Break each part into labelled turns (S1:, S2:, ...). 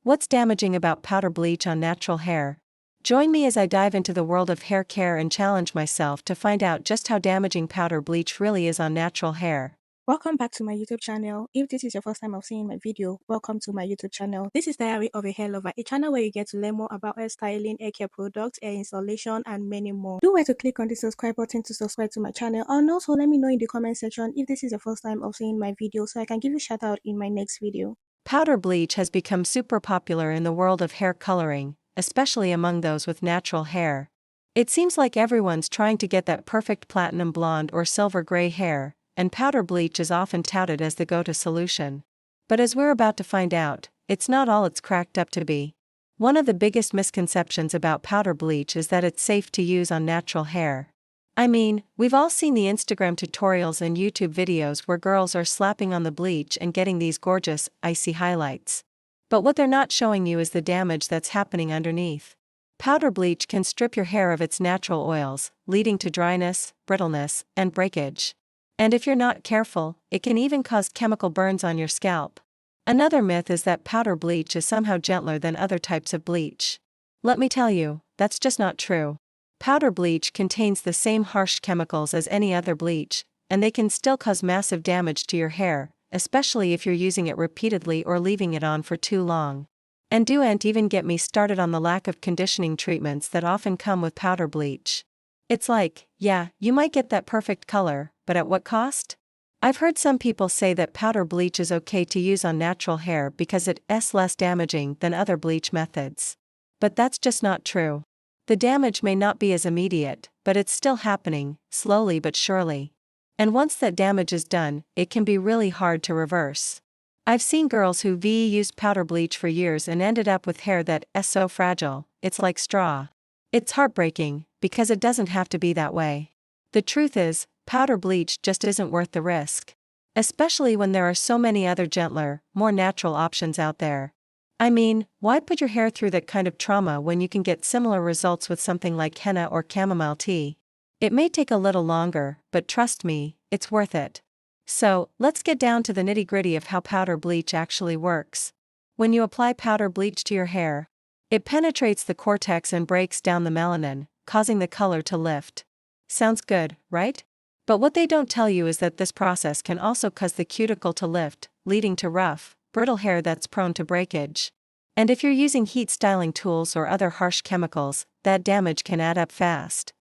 S1: What's damaging about powder bleach on natural hair? Join me as I dive into the world of hair care and challenge myself to find out just how damaging powder bleach really is on natural hair.
S2: Welcome back to my YouTube channel. If this is your first time of seeing my video, welcome to my YouTube channel. This is Diary of a Hair Lover, a channel where you get to learn more about hair styling, hair care products, hair installation, and many more. Do where to click on the subscribe button to subscribe to my channel, and also let me know in the comment section if this is your first time of seeing my video so I can give you a shout out in my next video.
S1: Powder bleach has become super popular in the world of hair coloring, especially among those with natural hair. It seems like everyone's trying to get that perfect platinum blonde or silver gray hair, and powder bleach is often touted as the go-to solution. But as we're about to find out, it's not all it's cracked up to be. One of the biggest misconceptions about powder bleach is that it's safe to use on natural hair. I mean, we've all seen the Instagram tutorials and YouTube videos where girls are slapping on the bleach and getting these gorgeous, icy highlights. But what they're not showing you is the damage that's happening underneath. Powder bleach can strip your hair of its natural oils, leading to dryness, brittleness, and breakage. And if you're not careful, it can even cause chemical burns on your scalp. Another myth is that powder bleach is somehow gentler than other types of bleach. Let me tell you, that's just not true. Powder bleach contains the same harsh chemicals as any other bleach, and they can still cause massive damage to your hair, especially if you're using it repeatedly or leaving it on for too long. And don't even get me started on the lack of conditioning treatments that often come with powder bleach. It's like, yeah, you might get that perfect color, but at what cost? I've heard some people say that powder bleach is okay to use on natural hair because it's less damaging than other bleach methods. But that's just not true. The damage may not be as immediate, but it's still happening, slowly but surely. And once that damage is done, it can be really hard to reverse. I've seen girls who used powder bleach for years and ended up with hair that's so fragile, it's like straw. It's heartbreaking, because it doesn't have to be that way. The truth is, powder bleach just isn't worth the risk. Especially when there are so many other gentler, more natural options out there. I mean, why put your hair through that kind of trauma when you can get similar results with something like henna or chamomile tea? It may take a little longer, but trust me, it's worth it. So, let's get down to the nitty-gritty of how powder bleach actually works. When you apply powder bleach to your hair, it penetrates the cortex and breaks down the melanin, causing the color to lift. Sounds good, right? But what they don't tell you is that this process can also cause the cuticle to lift, leading to rough, brittle hair that's prone to breakage. And if you're using heat styling tools or other harsh chemicals, that damage can add up fast.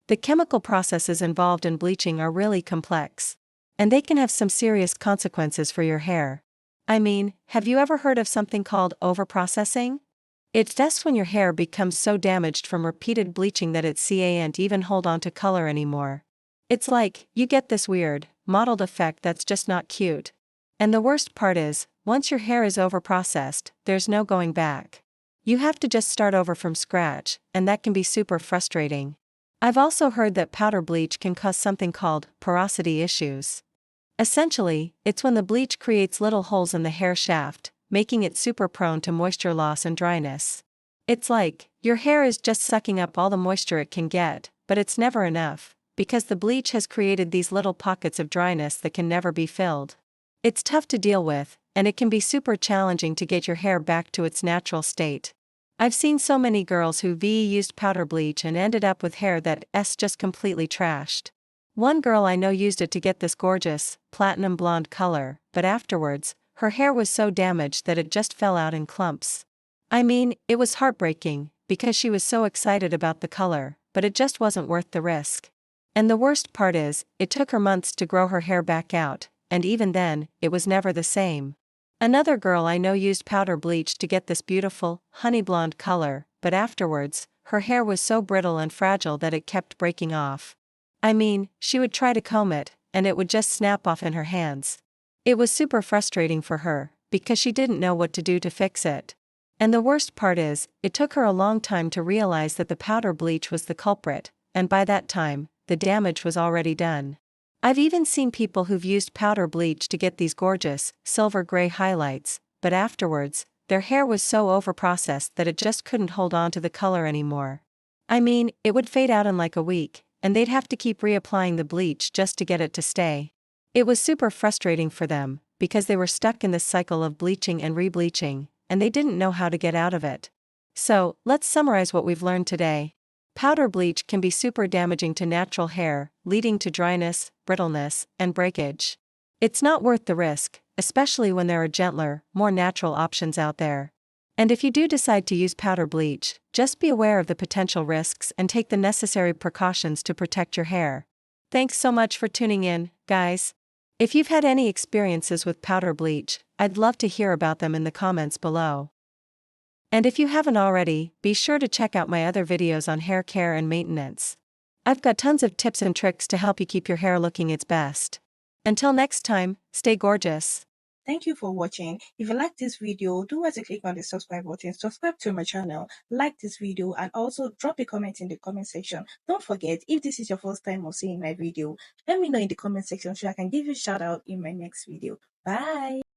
S1: The chemical processes involved in bleaching are really complex. And they can have some serious consequences for your hair. I mean, have you ever heard of something called overprocessing? It's just when your hair becomes so damaged from repeated bleaching that it can't even hold on to color anymore. It's like, you get this weird, mottled effect that's just not cute. And the worst part is, once your hair is overprocessed, there's no going back. You have to just start over from scratch, and that can be super frustrating. I've also heard that powder bleach can cause something called porosity issues. Essentially, it's when the bleach creates little holes in the hair shaft, making it super prone to moisture loss and dryness. It's like, your hair is just sucking up all the moisture it can get, but it's never enough, because the bleach has created these little pockets of dryness that can never be filled. It's tough to deal with, and it can be super challenging to get your hair back to its natural state. I've seen so many girls who used powder bleach and ended up with hair that's just completely trashed. One girl I know used it to get this gorgeous, platinum blonde color, but afterwards, her hair was so damaged that it just fell out in clumps. I mean, it was heartbreaking, because she was so excited about the color, but it just wasn't worth the risk. And the worst part is, it took her months to grow her hair back out, and even then, it was never the same. Another girl I know used powder bleach to get this beautiful, honey blonde color, but afterwards, her hair was so brittle and fragile that it kept breaking off. I mean, she would try to comb it, and it would just snap off in her hands. It was super frustrating for her, because she didn't know what to do to fix it. And the worst part is, it took her a long time to realize that the powder bleach was the culprit, and by that time, the damage was already done. I've even seen people who've used powder bleach to get these gorgeous, silver gray highlights, but afterwards, their hair was so overprocessed that it just couldn't hold on to the color anymore. I mean, it would fade out in like a week, and they'd have to keep reapplying the bleach just to get it to stay. It was super frustrating for them, because they were stuck in this cycle of bleaching and rebleaching, and they didn't know how to get out of it. So, let's summarize what we've learned today. Powder bleach can be super damaging to natural hair, leading to dryness, brittleness, and breakage. It's not worth the risk, especially when there are gentler, more natural options out there. And if you do decide to use powder bleach, just be aware of the potential risks and take the necessary precautions to protect your hair. Thanks so much for tuning in, guys. If you've had any experiences with powder bleach, I'd love to hear about them in the comments below. And if you haven't already, be sure to check out my other videos on hair care and maintenance. I've got tons of tips and tricks to help you keep your hair looking its best. Until next time, stay gorgeous.
S2: Thank you for watching. If you like this video, do want to click on the subscribe button, subscribe to my channel, like this video, and also drop a comment in the comment section. Don't forget, if this is your first time of seeing my video, let me know in the comment section so I can give you a shout out in my next video. Bye!